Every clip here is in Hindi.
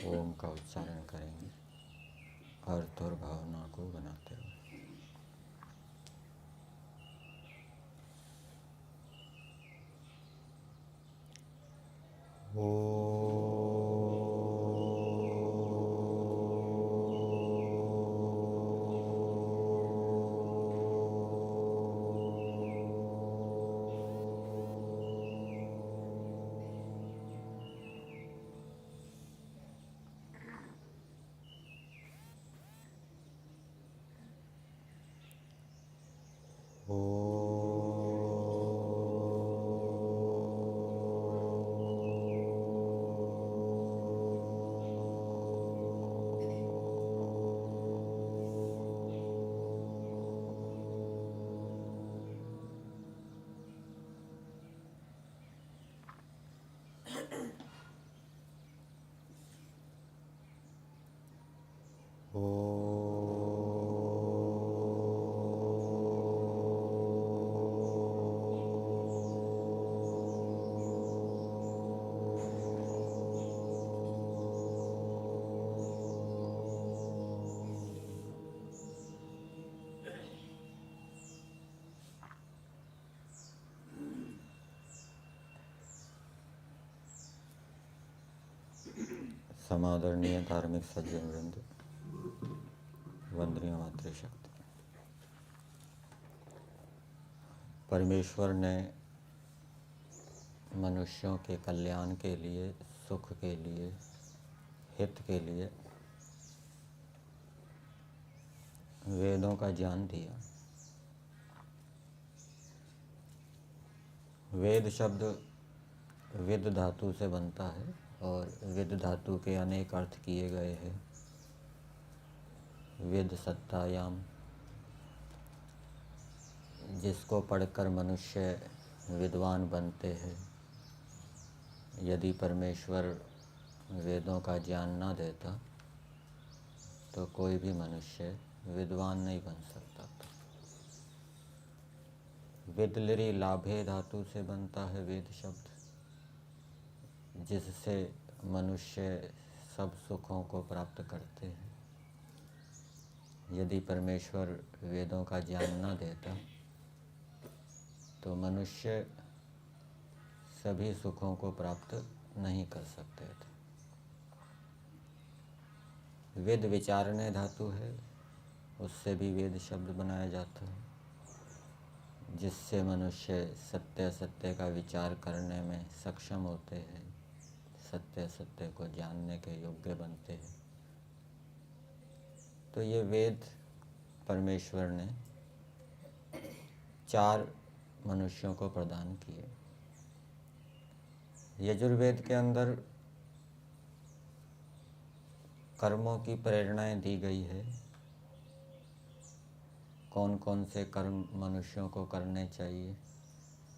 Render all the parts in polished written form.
ओम का उच्चारण करेंगे अर्थ और भावना को बनाते हुए। समादरणीय धार्मिक सज्जन वृंद, वंदनीय मातृशक्ति। परमेश्वर ने मनुष्यों के कल्याण के लिए, सुख के लिए, हित के लिए वेदों का ज्ञान दिया। वेद शब्द विद धातु से बनता है और विद धातु के अनेक अर्थ किए गए हैं। वेद सत्तायाम, जिसको पढ़कर मनुष्य विद्वान बनते हैं। यदि परमेश्वर वेदों का ज्ञान न देता तो कोई भी मनुष्य विद्वान नहीं बन सकता था। विदलिरी लाभे धातु से बनता है वेद शब्द, जिससे मनुष्य सब सुखों को प्राप्त करते हैं। यदि परमेश्वर वेदों का ज्ञान न देता तो मनुष्य सभी सुखों को प्राप्त नहीं कर सकते थे। वेद विचारने धातु है, उससे भी वेद शब्द बनाया जाता है, जिससे मनुष्य सत्य असत्य का विचार करने में सक्षम होते हैं, सत्य असत्य को जानने के योग्य बनते हैं। तो ये वेद परमेश्वर ने 4 मनुष्यों को प्रदान किए। यजुर्वेद के अंदर कर्मों की प्रेरणाएं दी गई है। कौन कौन से कर्म मनुष्यों को करने चाहिए,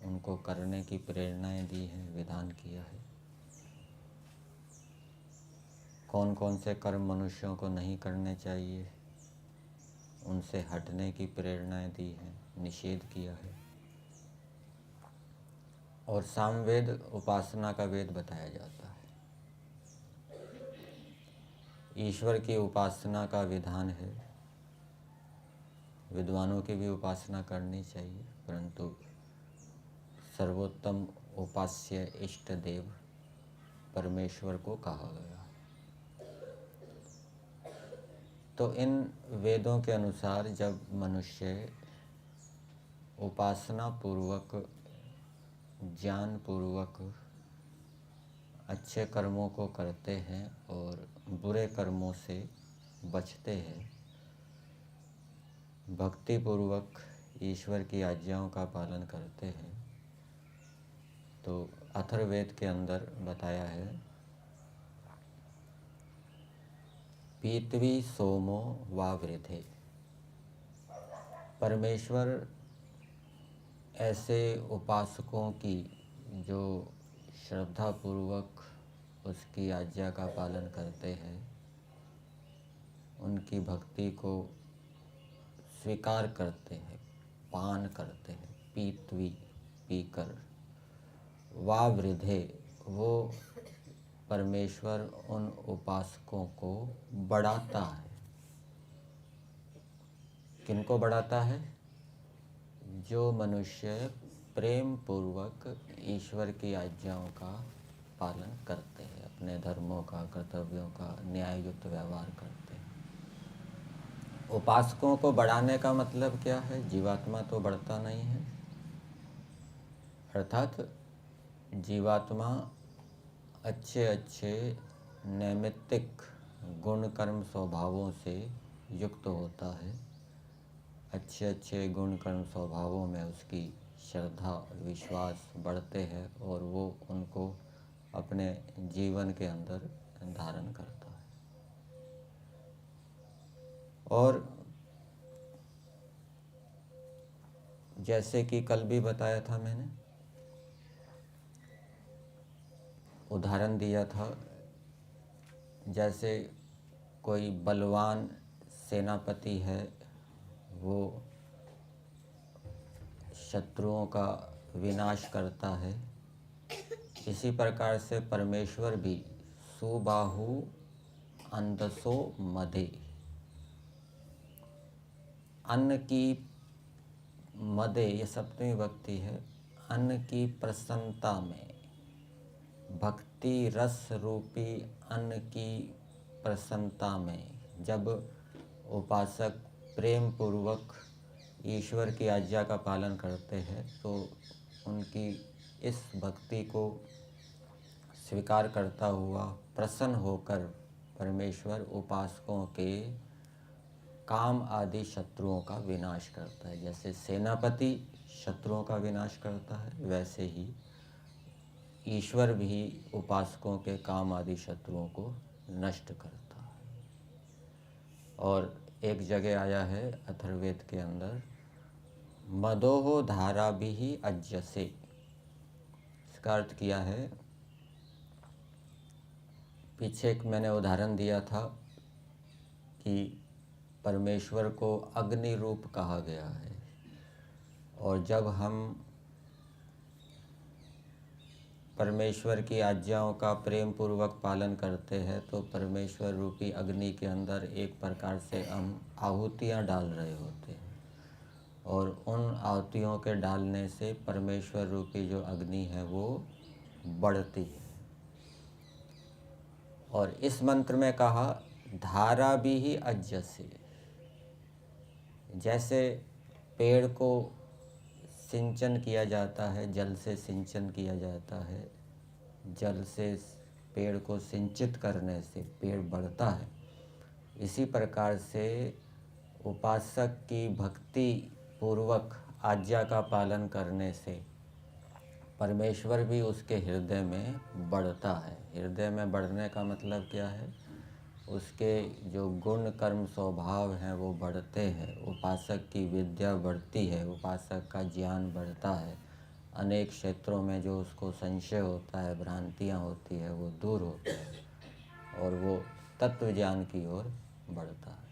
उनको करने की प्रेरणाएं दी है, विधान किया है। कौन कौन से कर्म मनुष्यों को नहीं करने चाहिए, उनसे हटने की प्रेरणाएं दी है, निषेध किया है। और सामवेद उपासना का वेद बताया जाता है। ईश्वर की उपासना का विधान है। विद्वानों की भी उपासना करनी चाहिए, परंतु सर्वोत्तम उपास्य इष्ट देव परमेश्वर को कहा गया। तो इन वेदों के अनुसार जब मनुष्य उपासना पूर्वक, ज्ञान पूर्वक अच्छे कर्मों को करते हैं और बुरे कर्मों से बचते हैं, भक्ति पूर्वक ईश्वर की आज्ञाओं का पालन करते हैं, तो अथर्ववेद के अंदर बताया है, पीतवी सोमो वा वृधे। परमेश्वर ऐसे उपासकों की जो श्रद्धापूर्वक उसकी आज्ञा का पालन करते हैं, उनकी भक्ति को स्वीकार करते हैं, पान करते हैं, पीतवी पीकर, वा वृधे वो परमेश्वर उन उपासकों को बढ़ाता है। किनको बढ़ाता है? जो मनुष्य प्रेम पूर्वक ईश्वर की आज्ञाओं का पालन करते हैं, अपने धर्मों का, कर्तव्यों का न्याययुक्त व्यवहार करते हैं। उपासकों को बढ़ाने का मतलब क्या है? जीवात्मा तो बढ़ता नहीं है, अर्थात जीवात्मा अच्छे अच्छे नैमित्तिक गुण कर्म स्वभावों से युक्त होता है। अच्छे अच्छे गुण कर्म स्वभावों में उसकी श्रद्धा विश्वास बढ़ते हैं और वो उनको अपने जीवन के अंदर धारण करता है। और जैसे कि कल भी बताया था मैंने, उदाहरण दिया था, जैसे कोई बलवान सेनापति है, वो शत्रुओं का विनाश करता है। इसी प्रकार से परमेश्वर भी सुबाहु अंधसो मदे, अन्न की मदे, ये सप्तमी विभक्ति है, अन्न की प्रसन्नता में, भक्ति रस रूपी अन्न की प्रसन्नता में, जब उपासक प्रेम पूर्वक ईश्वर की आज्ञा का पालन करते हैं तो उनकी इस भक्ति को स्वीकार करता हुआ प्रसन्न होकर परमेश्वर उपासकों के काम आदि शत्रुओं का विनाश करता है। जैसे सेनापति शत्रुओं का विनाश करता है, वैसे ही ईश्वर भी उपासकों के काम आदि शत्रुओं को नष्ट करता है। और एक जगह आया है अथर्ववेद के अंदर, मदोहो धारा भी अज्जसे। इसका अर्थ किया है, पीछे एक मैंने उदाहरण दिया था कि परमेश्वर को अग्नि रूप कहा गया है, और जब हम परमेश्वर की आज्ञाओं का प्रेम पूर्वक पालन करते हैं तो परमेश्वर रूपी अग्नि के अंदर एक प्रकार से हम आहुतियाँ डाल रहे होते हैं, और उन आहुतियों के डालने से परमेश्वर रूपी जो अग्नि है वो बढ़ती है। और इस मंत्र में कहा धारा भी ही अज्जसे, जैसे पेड़ को सिंचन किया जाता है, जल से सिंचन किया जाता है, जल से पेड़ को सिंचित करने से पेड़ बढ़ता है, इसी प्रकार से उपासक की भक्ति पूर्वक आज्ञा का पालन करने से परमेश्वर भी उसके हृदय में बढ़ता है। हृदय में बढ़ने का मतलब क्या है? उसके जो गुण कर्म स्वभाव हैं वो बढ़ते हैं, उपासक की विद्या बढ़ती है, उपासक का ज्ञान बढ़ता है, अनेक क्षेत्रों में जो उसको संशय होता है, भ्रांतियाँ होती है, वो दूर होती है और वो तत्व ज्ञान की ओर बढ़ता है।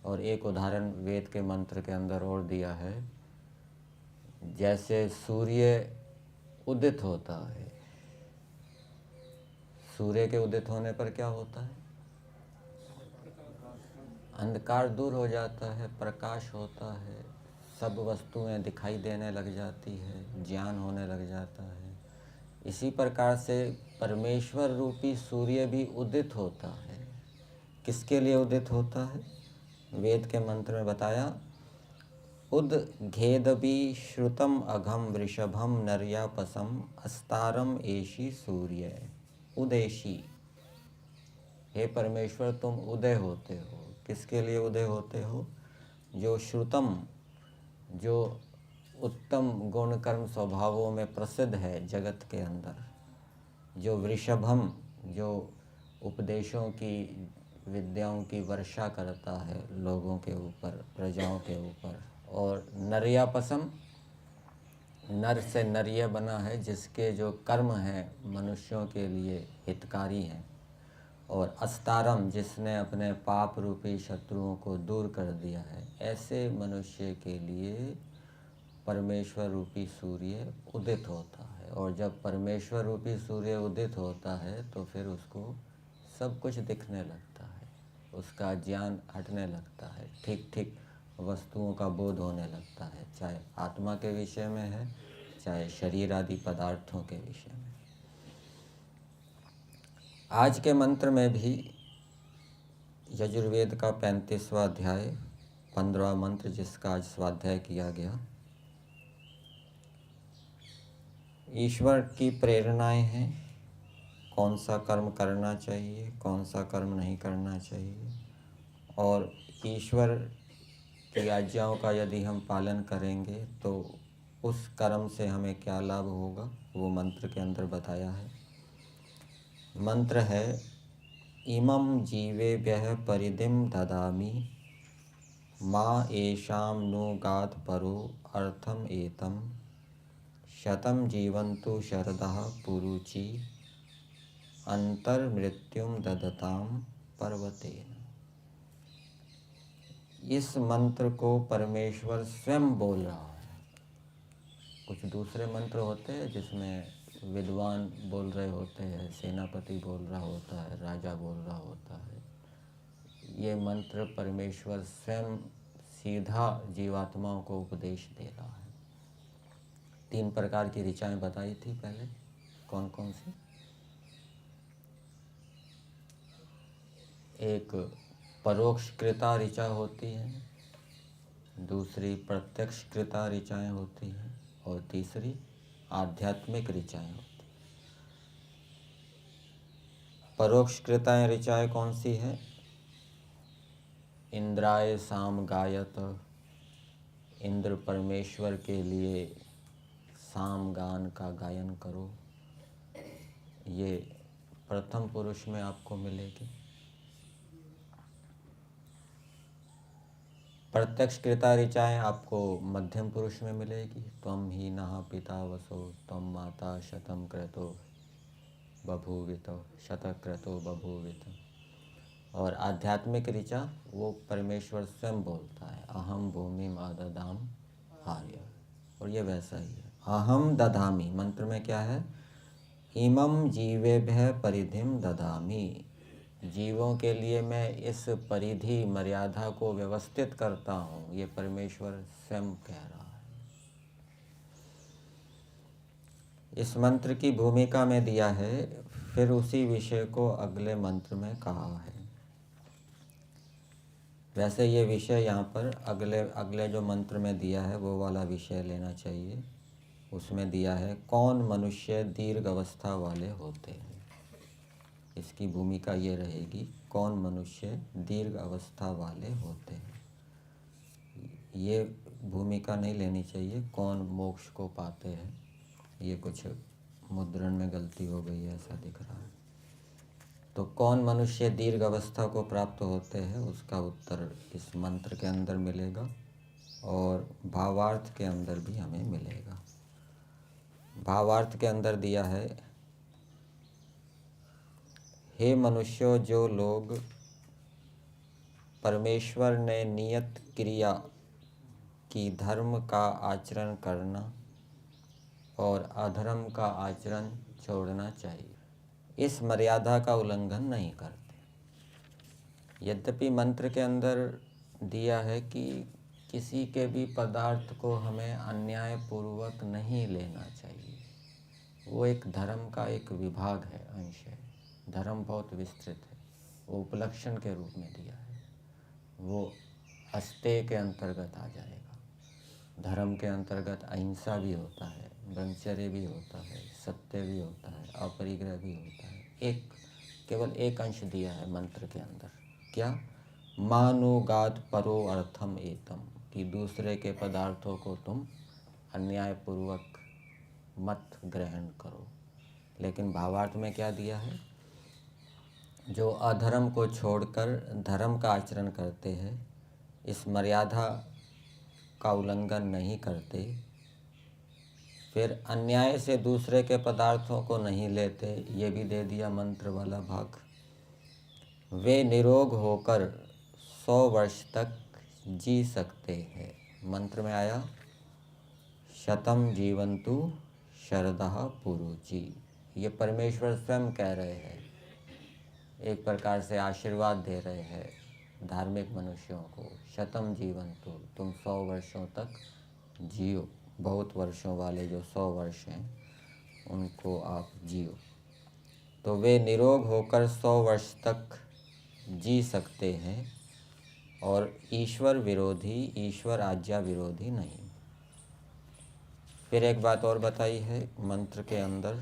और एक उदाहरण वेद के मंत्र के अंदर और दिया है, जैसे सूर्य उदित होता है, सूर्य के उदित होने पर क्या होता है? अंधकार दूर हो जाता है, प्रकाश होता है, सब वस्तुएं दिखाई देने लग जाती है, ज्ञान होने लग जाता है। इसी प्रकार से परमेश्वर रूपी सूर्य भी उदित होता है। किसके लिए उदित होता है? वेद के मंत्र में बताया, उद घेदबी श्रुतम अघम वृषभम नर्यापसम अस्तारम एशी सूर्य उदेशी। हे परमेश्वर, तुम उदय होते हो। किसके लिए उदय होते हो? जो श्रुतम, जो उत्तम गुण कर्म स्वभावों में प्रसिद्ध है जगत के अंदर, जो वृषभम, जो उपदेशों की विद्याओं की वर्षा करता है लोगों के ऊपर, प्रजाओं के ऊपर, और नर्यापसम, नर से नर्य बना है, जिसके जो कर्म हैं मनुष्यों के लिए हितकारी हैं, और अस्तारम, जिसने अपने पाप रूपी शत्रुओं को दूर कर दिया है, ऐसे मनुष्य के लिए परमेश्वर रूपी सूर्य उदित होता है। और जब परमेश्वर रूपी सूर्य उदित होता है तो फिर उसको सब कुछ दिखने लगता है, उसका ज्ञान हटने लगता है, ठीक ठीक वस्तुओं का बोध होने लगता है, चाहे आत्मा के विषय में है, चाहे शरीर आदि पदार्थों के विषय में। आज के मंत्र में भी यजुर्वेद का 35वां अध्याय 15वां मंत्र, जिसका आज स्वाध्याय किया गया, ईश्वर की प्रेरणाएं हैं, कौन सा कर्म करना चाहिए, कौन सा कर्म नहीं करना चाहिए, और ईश्वर की आज्ञाओं का यदि हम पालन करेंगे तो उस कर्म से हमें क्या लाभ होगा, वो मंत्र के अंदर बताया है। मंत्र है इमं जीवेभ्यः परिधिं ददामि मा येषां नो गात् परो अर्थम एतम शतं जीवन्तु शरदः पुरुचि अंतर्मृत्युम ददताम पर्वतेन। इस मंत्र को परमेश्वर स्वयं बोल रहा है। कुछ दूसरे मंत्र होते हैं जिसमें विद्वान बोल रहे होते हैं, सेनापति बोल रहा होता है, राजा बोल रहा होता है। ये मंत्र परमेश्वर स्वयं सीधा जीवात्माओं को उपदेश दे रहा है। 3 प्रकार की ऋचाएं बताई थी पहले, कौन कौन सी? एक परोक्षकृता ऋचा होती है, दूसरी प्रत्यक्षकृता ऋचाएं होती हैं, और तीसरी आध्यात्मिक ऋचाएं होती हैं। परोक्षकृताएं ऋचाएं कौन सी है? इंद्राय साम गायत, इंद्र परमेश्वर के लिए साम गान का गायन करो, ये प्रथम पुरुष में आपको मिलेगी। प्रत्यक्षकृता ऋचाएं आपको मध्यम पुरुष में मिलेगी, त्वं ही नः पिता वसो त्वं माता शतं क्रतो बभूवित, शतक्रतो बभूवित। और आध्यात्मिक ऋचा वो परमेश्वर स्वयं बोलता है, अहम भूमिम आददाम आर्य, और ये वैसा ही है। अहम दधामि मंत्र में क्या है? इमं जीवेभ्यः परिधिम दधामि, जीवों के लिए मैं इस परिधि मर्यादा को व्यवस्थित करता हूँ, ये परमेश्वर स्वयं कह रहा है। इस मंत्र की भूमिका में दिया है, फिर उसी विषय को अगले मंत्र में कहा है। वैसे ये विषय यहाँ पर अगले जो मंत्र में दिया है वो वाला विषय लेना चाहिए। उसमें दिया है कौन मनुष्य दीर्घ अवस्था वाले होते हैं। इसकी भूमिका ये रहेगी, कौन मनुष्य दीर्घ अवस्था वाले होते हैं। ये भूमिका नहीं लेनी चाहिए कौन मोक्ष को पाते हैं। ये कुछ मुद्रण में गलती हो गई है, ऐसा दिख रहा है। तो कौन मनुष्य दीर्घ अवस्था को प्राप्त होते हैं, उसका उत्तर इस मंत्र के अंदर मिलेगा और भावार्थ के अंदर भी हमें मिलेगा। भावार्थ के अंदर दिया है, हे मनुष्यों, जो लोग परमेश्वर ने नियत क्रिया की धर्म का आचरण करना और अधर्म का आचरण छोड़ना चाहिए, इस मर्यादा का उल्लंघन नहीं करते। यद्यपि मंत्र के अंदर दिया है कि किसी के भी पदार्थ को हमें अन्यायपूर्वक नहीं लेना चाहिए, वो एक धर्म का एक विभाग है, अंश है। धर्म बहुत विस्तृत है, वो उपलक्षण के रूप में दिया है, वो अस्तेय के अंतर्गत आ जाएगा। धर्म के अंतर्गत अहिंसा भी होता है, ब्रह्मचर्य भी होता है, सत्य भी होता है, अपरिग्रह भी होता है। केवल एक अंश दिया है मंत्र के अंदर, क्या? मानो गात परो अर्थम एतम, कि दूसरे के पदार्थों को तुम अन्यायपूर्वक मत ग्रहण करो। लेकिन भावार्थ में क्या दिया है? जो अधर्म को छोड़कर धर्म का आचरण करते हैं, इस मर्यादा का उल्लंघन नहीं करते, फिर अन्याय से दूसरे के पदार्थों को नहीं लेते, ये भी दे दिया मंत्र वाला भाग। वे निरोग होकर 100 वर्ष तक जी सकते हैं। मंत्र में आया शतम जीवंतु शरदः पुरुचि। ये परमेश्वर स्वयं कह रहे हैं, एक प्रकार से आशीर्वाद दे रहे हैं धार्मिक मनुष्यों को। शतम जीवंतु, तुम 100 वर्षों तक जियो। बहुत वर्षों वाले जो 100 वर्ष हैं उनको आप जियो। तो वे निरोग होकर 100 वर्ष तक जी सकते हैं और ईश्वर विरोधी, ईश्वर आज्ञा विरोधी नहीं। फिर एक बात और बताई है मंत्र के अंदर,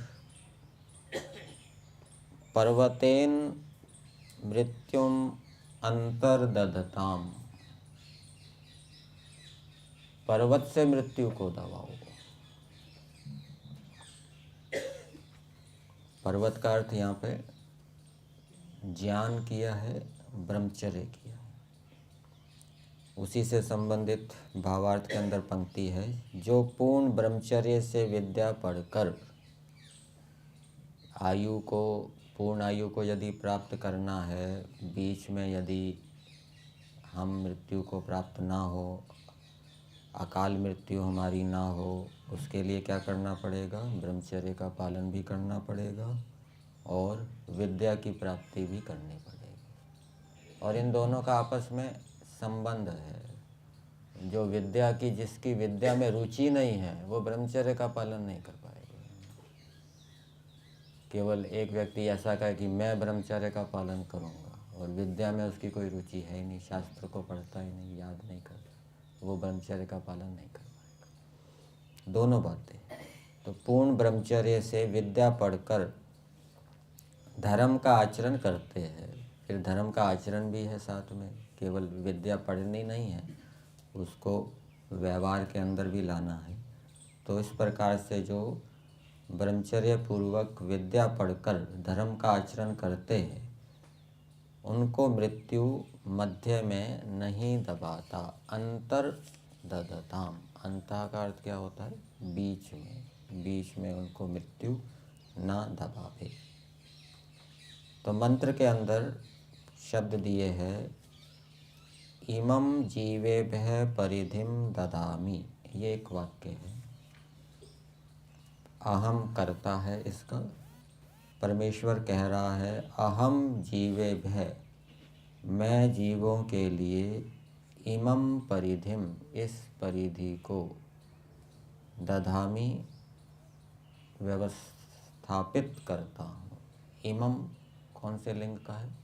पर्वतेन मृत्युम अंतर्दधताम, पर्वत से मृत्यु को दबाओ। पर्वत का अर्थ यहाँ पे ज्ञान किया है, ब्रह्मचर्य किया है। उसी से संबंधित भावार्थ के अंदर पंक्ति है, जो पूर्ण ब्रह्मचर्य से विद्या पढ़कर आयु को, पूर्ण आयु को यदि प्राप्त करना है, बीच में यदि हम मृत्यु को प्राप्त ना हो, अकाल मृत्यु हमारी ना हो, उसके लिए क्या करना पड़ेगा? ब्रह्मचर्य का पालन भी करना पड़ेगा और विद्या की प्राप्ति भी करनी पड़ेगी। और इन दोनों का आपस में संबंध है। जो विद्या की, जिसकी विद्या में रुचि नहीं है, वो ब्रह्मचर्य का पालन नहीं कर पाएगा। केवल एक व्यक्ति ऐसा कहे कि मैं ब्रह्मचर्य का पालन करूँगा और विद्या में उसकी कोई रुचि है ही नहीं, शास्त्र को पढ़ता ही नहीं, याद नहीं करता, वो ब्रह्मचर्य का पालन नहीं कर पाएगा। दोनों बातें। तो पूर्ण ब्रह्मचर्य से विद्या पढ़कर धर्म का आचरण करते हैं। फिर धर्म का आचरण भी है साथ में, केवल विद्या पढ़नी नहीं है, उसको व्यवहार के अंदर भी लाना है। तो इस प्रकार से जो ब्रह्मचर्य पूर्वक विद्या पढ़कर धर्म का आचरण करते हैं, उनको मृत्यु मध्य में नहीं दबाता। अंतर ददताम, अंतः का अर्थ क्या होता है? बीच में, बीच में उनको मृत्यु ना दबावे। तो मंत्र के अंदर शब्द दिए हैं, इमं जीवेभ्यः परिधिम ददामि। ये एक वाक्य है, अहम करता है इसका। परमेश्वर कह रहा है, अहम जीवेभ्यः, मैं जीवों के लिए, इमं परिधिम, इस परिधि को, दधामि, व्यवस्थापित करता हूँ। इमं कौन से लिंग का है?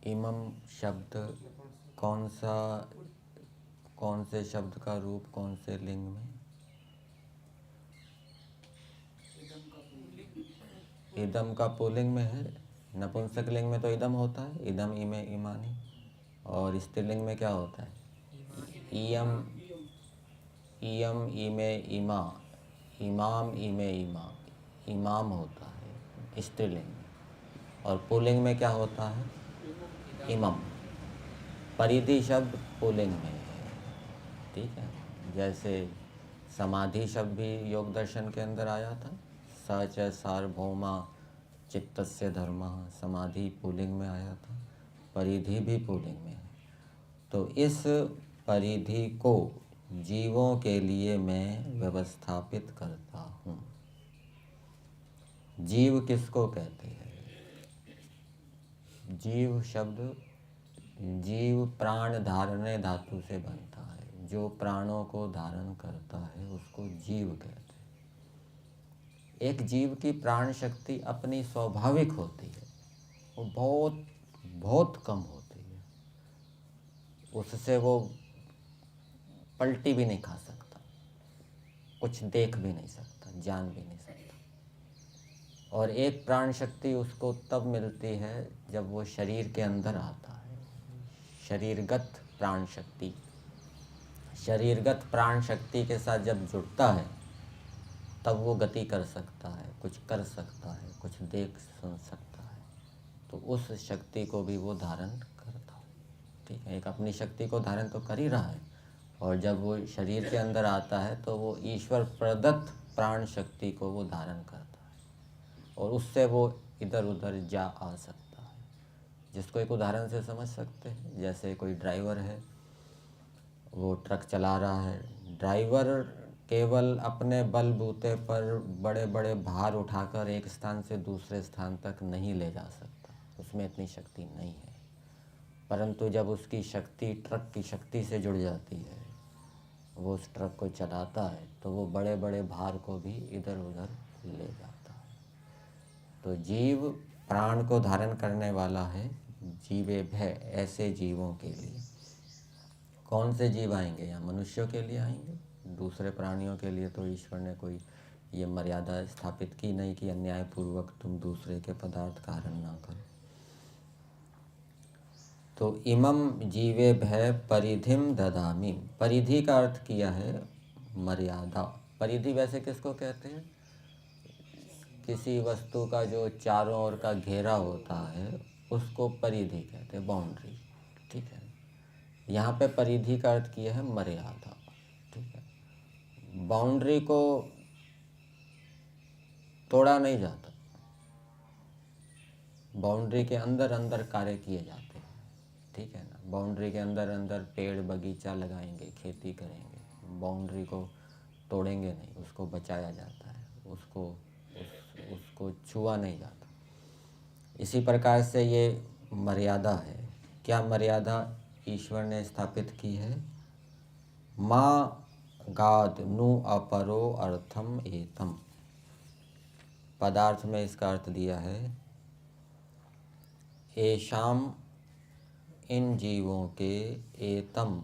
इमं शब्द कौन सा, कौन से शब्द का रूप कौन से लिंग में? इदम का पुल्लिंग में है। नपुंसक लिंग में तो इदम होता है, इदम इमे इमानी। और स्त्रीलिंग में क्या होता है? इयम, इयम इमे इमा, इमाम इमे इमा, इमाम होता है स्त्रीलिंग में। और पुल्लिंग में क्या होता है? इमम। परिधि शब्द पुल्लिंग में है, ठीक है। जैसे समाधि शब्द भी योग दर्शन के अंदर आया था, सच सार्वभौमा चित्तस्य धर्मः, समाधि पुल्लिंग में आया था, परिधि भी पुल्लिंग में है। तो इस परिधि को जीवों के लिए मैं व्यवस्थापित करता हूँ। जीव किसको कहते हैं? जीव शब्द, जीव प्राण धारणे धातु से बनता है। जो प्राणों को धारण करता है उसको जीव कहते हैं। एक जीव की प्राण शक्ति अपनी स्वाभाविक होती है, वो बहुत बहुत कम होती है। उससे वो पलटी भी नहीं खा सकता, कुछ देख भी नहीं सकता, जान भी नहीं सकता। और एक प्राण शक्ति उसको तब मिलती है जब वो शरीर के अंदर आता है। शरीरगत प्राण शक्ति, शरीरगत प्राण शक्ति के साथ जब जुड़ता है तब वो गति कर सकता है, कुछ कर सकता है, कुछ देख सुन सकता है। तो उस शक्ति को भी वो धारण करता है, ठीक है। एक अपनी शक्ति को धारण तो कर ही रहा है, और जब वो शरीर के अंदर आता है तो वो ईश्वर प्रदत्त प्राण शक्ति को वो धारण करता है और उससे वो इधर उधर जा आ सकता है। जिसको एक उदाहरण से समझ सकते हैं, जैसे कोई ड्राइवर है, वो ट्रक चला रहा है, ड्राइवर केवल अपने बलबूते पर बड़े बड़े भार उठाकर एक स्थान से दूसरे स्थान तक नहीं ले जा सकता, उसमें इतनी शक्ति नहीं है। परंतु जब उसकी शक्ति ट्रक की शक्ति से जुड़ जाती है, वो उस ट्रक को चलाता है, तो वो बड़े बड़े भार को भी इधर उधर ले जाता है। तो जीव प्राण को धारण करने वाला है, जीवे भय, ऐसे जीवों के लिए। कौन से जीव आएंगे? यहाँ मनुष्यों के लिए आएंगे, दूसरे प्राणियों के लिए तो ईश्वर ने कोई ये मर्यादा स्थापित की नहीं कि अन्यायपूर्वक तुम दूसरे के पदार्थ का हरण ना करो। तो इमम जीवे भय परिधिम ददामी, परिधि का अर्थ किया है मर्यादा। परिधि वैसे किसको कहते हैं? किसी वस्तु का जो चारों ओर का घेरा होता है उसको परिधि कहते हैं, बाउंड्री। ठीक है, यहाँ पे परिधि का अर्थ किया है मर्यादा। ठीक है, बाउंड्री को तोड़ा नहीं जाता, बाउंड्री के अंदर अंदर कार्य किए जाते हैं। ठीक है ना, बाउंड्री के अंदर अंदर पेड़ बगीचा लगाएंगे, खेती करेंगे, बाउंड्री को तोड़ेंगे नहीं, उसको बचाया जाता है, उसको छुआ नहीं जाता। इसी प्रकार से ये मर्यादा है। क्या मर्यादा ईश्वर ने स्थापित की है? माँ गाद नु अपरो अर्थम एतम, पदार्थ में इसका अर्थ दिया है एशाम, इन जीवों के, एतम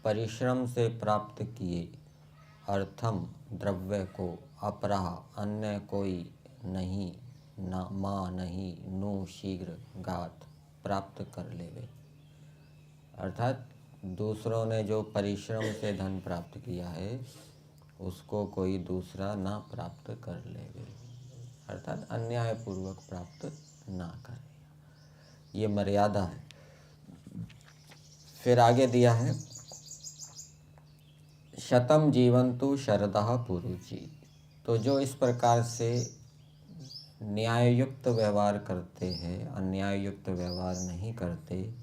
परिश्रम से प्राप्त किए, अर्थम द्रव्य को, अपराह अन्य कोई नहीं, न माँ नहीं, नु शीघ्र, गात प्राप्त कर लेवे। अर्थात दूसरों ने जो परिश्रम से धन प्राप्त किया है उसको कोई दूसरा ना प्राप्त कर लेवे, अर्थात अन्यायपूर्वक प्राप्त ना करे। ये मर्यादा है। फिर आगे दिया है शतम जीवंतु शरदः पुरुषी, तो जो इस प्रकार से न्याययुक्त व्यवहार करते हैं, अन्याययुक्त व्यवहार नहीं करते,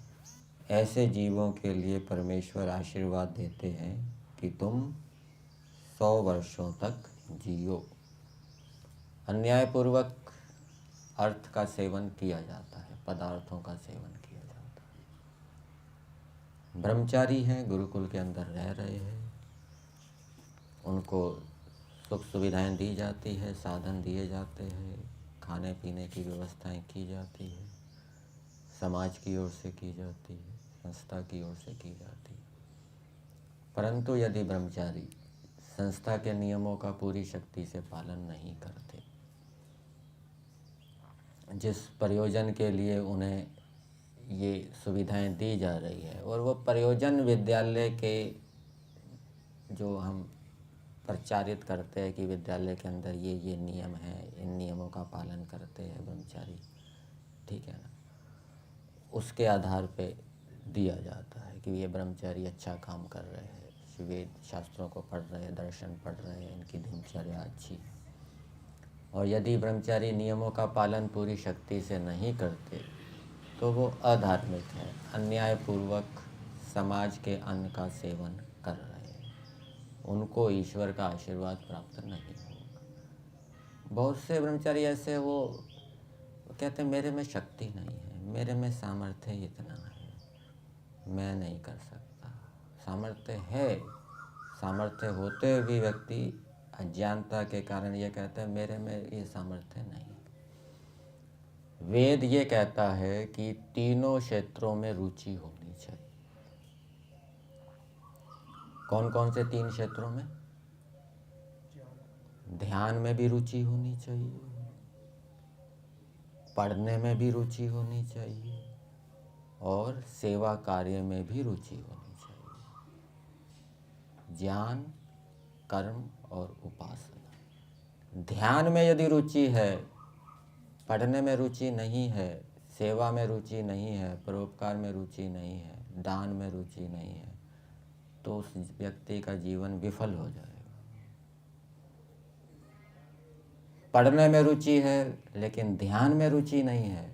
ऐसे जीवों के लिए परमेश्वर आशीर्वाद देते हैं कि तुम 100 वर्षों तक जियो। अन्यायपूर्वक अर्थ का सेवन किया जाता है, पदार्थों का सेवन किया जाता है। ब्रह्मचारी हैं, गुरुकुल के अंदर रह रहे हैं, उनको सुख सुविधाएं दी जाती है, साधन दिए जाते हैं, खाने पीने की व्यवस्थाएं की जाती है, समाज की ओर से की जाती है, संस्था की ओर से की जाती है। परंतु यदि ब्रह्मचारी संस्था के नियमों का पूरी शक्ति से पालन नहीं करते, जिस प्रयोजन के लिए उन्हें ये सुविधाएं दी जा रही है, और वो प्रयोजन विद्यालय के जो हम प्रचारित करते हैं कि विद्यालय के अंदर ये नियम है, इन नियमों का पालन करते हैं ब्रह्मचारी, ठीक है ना, उसके आधार पे दिया जाता है कि ये ब्रह्मचारी अच्छा काम कर रहे हैं, वेद शास्त्रों को पढ़ रहे हैं, दर्शन पढ़ रहे हैं, इनकी दिनचर्या अच्छी है। और यदि ब्रह्मचारी नियमों का पालन पूरी शक्ति से नहीं करते तो वो अधार्मिक है, अन्यायपूर्वक समाज के अन्न का सेवन कर रहे हैं, उनको ईश्वर का आशीर्वाद प्राप्त नहीं होगा। बहुत से ब्रह्मचारी ऐसे वो कहते हैं मेरे में शक्ति नहीं है, मेरे में सामर्थ्य इतना है, मैं नहीं कर सकता। सामर्थ्य है, सामर्थ्य होते हुए भी व्यक्ति अज्ञानता के कारण ये कहता है मेरे में ये सामर्थ्य नहीं। वेद ये कहता है कि तीनों क्षेत्रों में रुचि होनी चाहिए। कौन कौन से 3 क्षेत्रों में? ध्यान में भी रुचि होनी चाहिए, पढ़ने में भी रुचि होनी चाहिए, और सेवा कार्य में भी रुचि होनी चाहिए। ज्ञान, कर्म और उपासना। ध्यान में यदि रुचि है, पढ़ने में रुचि नहीं है, सेवा में रुचि नहीं है, परोपकार में रुचि नहीं है, दान में रुचि नहीं है, तो उस व्यक्ति का जीवन विफल हो जाएगा। पढ़ने में रुचि है लेकिन ध्यान में रुचि नहीं है,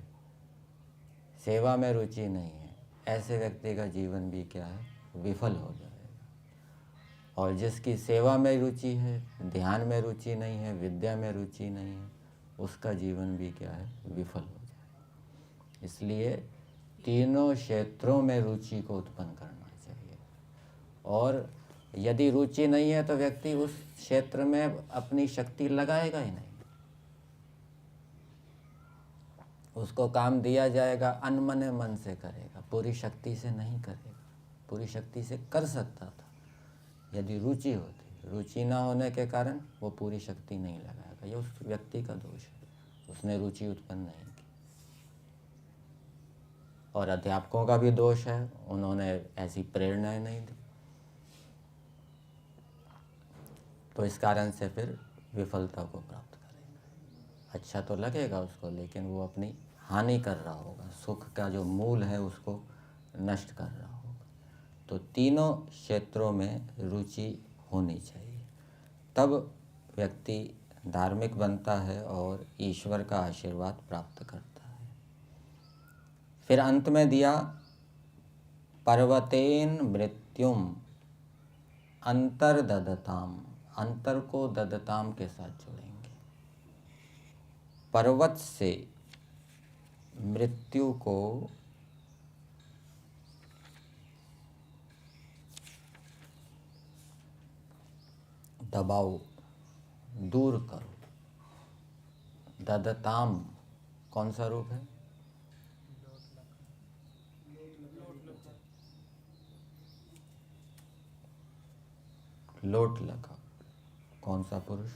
सेवा में रुचि नहीं है, ऐसे व्यक्ति का जीवन भी क्या है? विफल हो जाएगा। और जिसकी सेवा में रुचि है, ध्यान में रुचि नहीं है, विद्या में रुचि नहीं है, उसका जीवन भी क्या है, विफल हो जाए। इसलिए तीनों क्षेत्रों में रुचि को उत्पन्न करना चाहिए। और यदि रुचि नहीं है तो व्यक्ति उस क्षेत्र में अपनी शक्ति लगाएगा ही नहीं। उसको काम दिया जाएगा, अनमने मन से करेगा, पूरी शक्ति से नहीं करेगा। पूरी शक्ति से कर सकता था यदि रुचि होती। रुचि ना होने के कारण वो पूरी शक्ति नहीं लगाएगा। ये उस व्यक्ति का दोष है, उसने रुचि उत्पन्न नहीं की। और अध्यापकों का भी दोष है, उन्होंने ऐसी प्रेरणाएं नहीं दी, तो इस कारण से फिर विफलता को प्राप्त करेगा। अच्छा तो लगेगा उसको, लेकिन वो अपनी हानि कर रहा होगा, सुख का जो मूल है उसको नष्ट कर रहा होगा। तो तीनों क्षेत्रों में रुचि होनी चाहिए, तब व्यक्ति धार्मिक बनता है और ईश्वर का आशीर्वाद प्राप्त करता है। फिर अंत में दिया पर्वतेन मृत्युम अंतर्दधताम। अंतर को ददताम के साथ जोड़ेंगे। पर्वत से मृत्यु को दबाओ, दूर करो। ददताम कौन सा रूप है? लोट लगा। कौन सा पुरुष?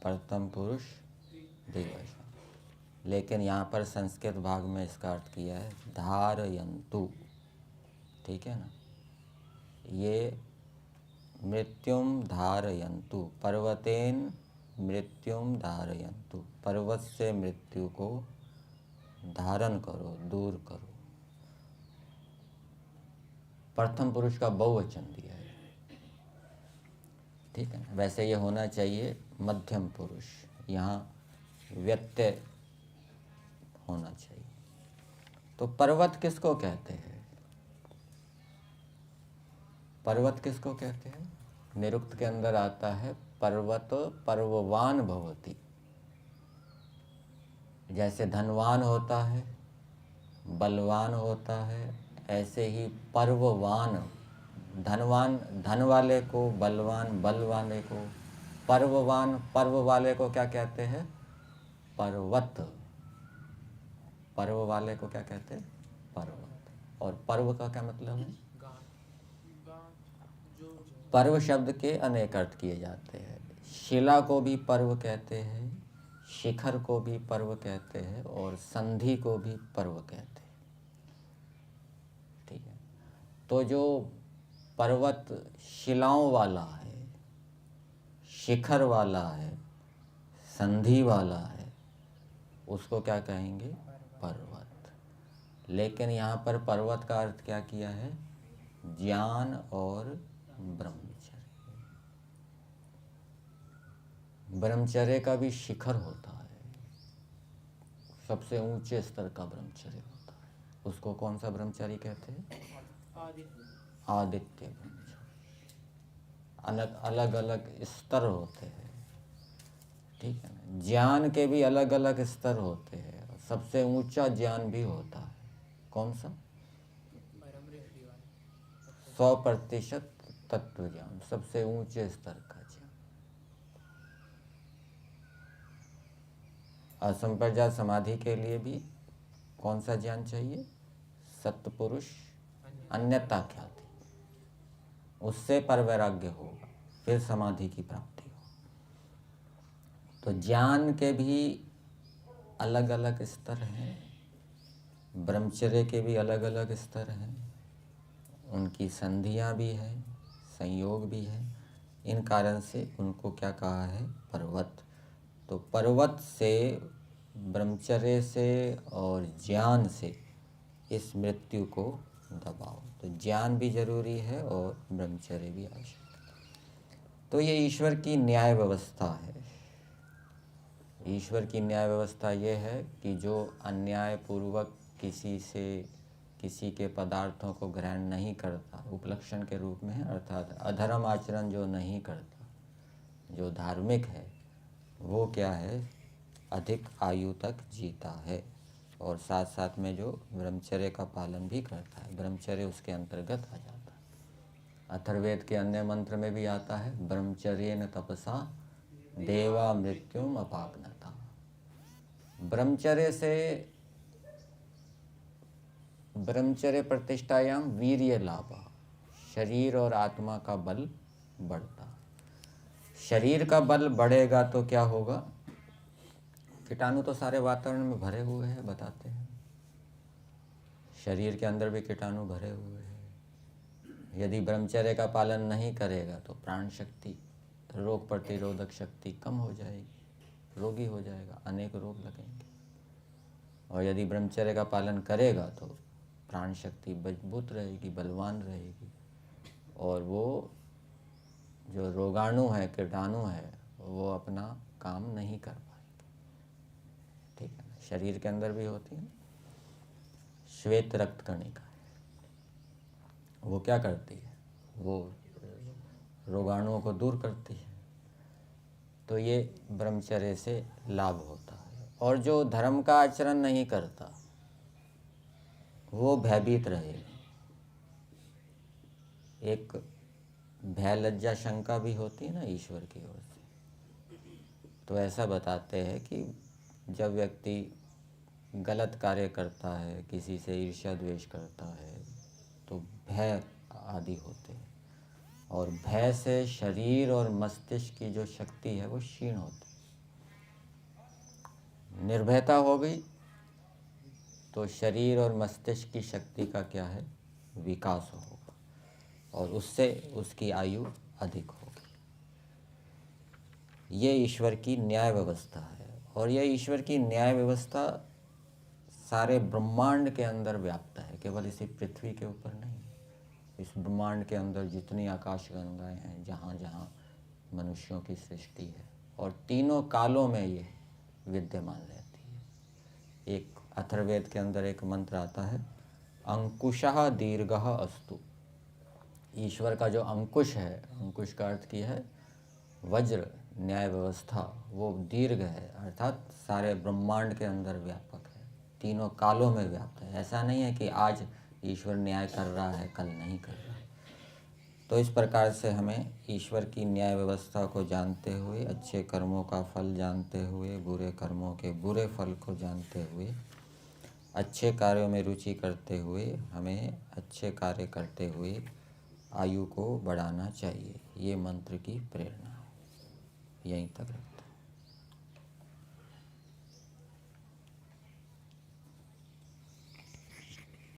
प्रथम पुरुष द्विवचन। लेकिन यहाँ पर संस्कृत भाग में इसका अर्थ किया है धारयन्तु। ठीक है ना? ये मृत्युम धारयन्तु, पर्वतेन मृत्युम धारयन्तु। पर्वत से मृत्यु को धारण करो, दूर करो। प्रथम पुरुष का बहुवचन दिया है। ठीक है, वैसे ये होना चाहिए मध्यम पुरुष, यहाँ व्यत्यय होना चाहिए। तो पर्वत किसको कहते हैं? पर्वत किसको कहते हैं? निरुक्त के अंदर आता है पर्वत पर्ववान भवति। जैसे धनवान होता है, बलवान होता है, ऐसे ही पर्ववान, धनवान धन वाले को, बलवान बल वाले को, पर्ववान पर्व वाले को क्या कहते हैं? पर्वत। पर्व वाले को क्या कहते हैं? पर्वत। और पर्व का क्या मतलब है? पर्व शब्द के अनेक अर्थ किए जाते हैं। शिला को भी पर्व कहते हैं, शिखर को भी पर्व कहते हैं, और संधि को भी पर्व कहते हैं। ठीक है, तो जो पर्वत शिलाओं वाला है, शिखर वाला है, संधि वाला है, उसको क्या कहेंगे? पर्वत। लेकिन यहाँ पर पर्वत का अर्थ क्या किया है? ज्ञान और ब्रह्मचर्य। ब्रह्मचर्य का भी शिखर होता है, सबसे ऊंचे स्तर का ब्रह्मचर्य होता है। उसको कौन सा ब्रह्मचर्य कहते हैं? आदित्य ब्रह्मचर्य। अलग अलग स्तर होते हैं। ठीक है ना? ज्ञान के भी अलग अलग स्तर होते हैं। सबसे ऊंचा ज्ञान भी होता है। कौन सा? 100% तत्व ज्ञान, सबसे ऊंचे स्तर का ज्ञान। असंप्रज्ञात समाधि के लिए भी कौन सा ज्ञान चाहिए? सत्पुरुष अन्यता ख्याति। उससे परवैराग्य होगा, फिर समाधि की प्राप्ति हो। तो ज्ञान के भी अलग अलग स्तर हैं, ब्रह्मचर्य के भी अलग अलग स्तर हैं, उनकी संधियाँ भी हैं, संयोग भी है। इन कारण से उनको क्या कहा है? पर्वत। तो पर्वत से, ब्रह्मचर्य से और ज्ञान से इस मृत्यु को दबाओ। तो ज्ञान भी जरूरी है और ब्रह्मचर्य भी आवश्यक है। तो ये ईश्वर की न्याय व्यवस्था है। ईश्वर की न्याय व्यवस्था ये है कि जो अन्याय पूर्वक किसी के पदार्थों को ग्रहण नहीं करता, उपलक्षण के रूप में है, अर्थात अधर्म आचरण जो नहीं करता, जो धार्मिक है, वो क्या है, अधिक आयु तक जीता है। और साथ साथ में जो ब्रह्मचर्य का पालन भी करता है, ब्रह्मचर्य उसके अंतर्गत आ जाता है। अथर्ववेद के अन्य मंत्र में भी आता है, ब्रह्मचर्येन तपसा देवा मृत्युम अपाग्नता। ब्रह्मचर्य प्रतिष्ठायाम वीर्य लाभ, शरीर और आत्मा का बल बढ़ता। शरीर का बल बढ़ेगा तो क्या होगा, कीटाणु तो सारे वातावरण में भरे हुए हैं, बताते हैं, शरीर के अंदर भी कीटाणु भरे हुए हैं। यदि ब्रह्मचर्य का पालन नहीं करेगा तो प्राण शक्ति, रोग प्रतिरोधक शक्ति कम हो जाएगी, रोगी हो जाएगा, अनेक रोग लगेंगे। और यदि ब्रह्मचर्य का पालन करेगा तो प्राण शक्ति मजबूत रहेगी, बलवान रहेगी, और वो जो रोगाणु है, कीटाणु है, वो अपना काम नहीं कर पाएंगे। ठीक है ना। शरीर के अंदर भी होती है श्वेत रक्त कणिका, वो क्या करती है, वो रोगाणुओं को दूर करती है। तो ये ब्रह्मचर्य से लाभ होता है। और जो धर्म का आचरण नहीं करता वो भयभीत रहेगा। एक भय लज्जा शंका भी होती है ना ईश्वर की ओर से। तो ऐसा बताते हैं कि जब व्यक्ति गलत कार्य करता है, किसी से ईर्ष्या द्वेष करता है, तो भय आदि होते हैं, और भय से शरीर और मस्तिष्क की जो शक्ति है वो क्षीण होती है। निर्भयता हो गई तो शरीर और मस्तिष्क की शक्ति का क्या है, विकास होगा, और उससे उसकी आयु अधिक होगी। ये ईश्वर की न्याय व्यवस्था है, और यह ईश्वर की न्याय व्यवस्था सारे ब्रह्मांड के अंदर व्याप्त है, केवल इसी पृथ्वी के ऊपर नहीं। इस ब्रह्मांड के अंदर जितनी आकाश गंगाएं हैं, जहाँ जहाँ मनुष्यों की सृष्टि है, और तीनों कालों में ये विद्यमान रहती है। एक अथर्ववेद के अंदर एक मंत्र आता है, अंकुशः दीर्घः अस्तु। ईश्वर का जो अंकुश है, अंकुश का अर्थ किया है वज्र, न्याय व्यवस्था, वो दीर्घ है, अर्थात सारे ब्रह्मांड के अंदर व्यापक है, तीनों कालों में व्याप्त है। ऐसा नहीं है कि आज ईश्वर न्याय कर रहा है, कल नहीं कर रहा है। तो इस प्रकार से हमें ईश्वर की न्याय व्यवस्था को जानते हुए, अच्छे कर्मों का फल जानते हुए, बुरे कर्मों के बुरे फल को जानते हुए, अच्छे कार्यों में रुचि करते हुए, हमें अच्छे कार्य करते हुए आयु को बढ़ाना चाहिए। ये मंत्र की प्रेरणा है। यहीं तक रखते हैं।